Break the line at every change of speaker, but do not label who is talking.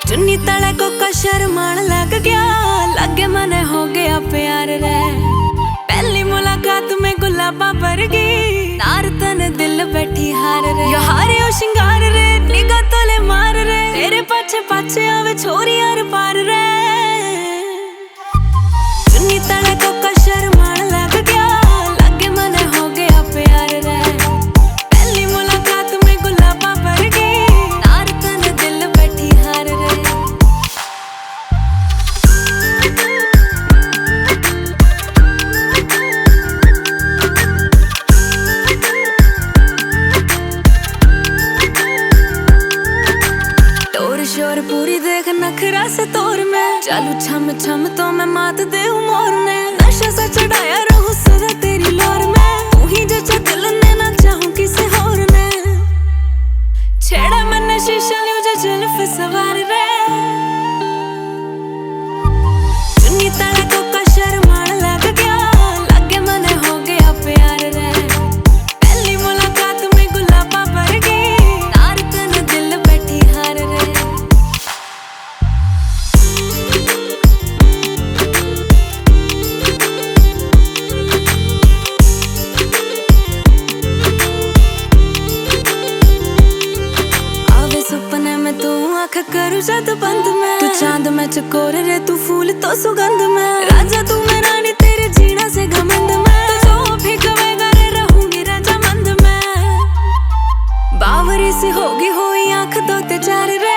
चुन्नी तले को का शर्माण लग गया, लगे मने हो गया प्यार रे। पहली मुलाकात में गुलाबा पर गई, नार तन दिल बैठी हार रे। यो हारे ओ शिंगार रे, निगाह तले मार रे, तेरे पाछे पाछे आवे छोरी यार पार रे। चुन्नी तले को का शर्माण लग गया, लगे मने हो गया प्यार रे। पहली मुलाकात में गुलाबा पर गई, नार तन दिल बैठी हार रे। शोर पूरी देख नखरा से तोर में, चालू छम छम तो मैं मात दे मोर ने। नशा सा चढ़ाया रहूं सदा तेरी लोर में, तू ही जो दिल ने ना चाहूं किसी और ने। छेड़ा मैंने शीशा ल्यू जो जुल्फ सवार रे। चुन्नी तले को का शर्माण लग गया, लगे मने हो गया प्यार रे। पहली मुलाकात में गुलाबा पर गई, नार तन दिल बैठी हार रे। सपने में तू आँख करूँ जद बंद में, तू चांद में चकोर रे, तू फूल तो सुगंध में। राजा तू मैं रानी, तेरे जीना से घमंड में, तू जो भी कहेगा रे रहूंगी राजा मंद में। बावरी से होगी हुई आँख तो ते चार रे।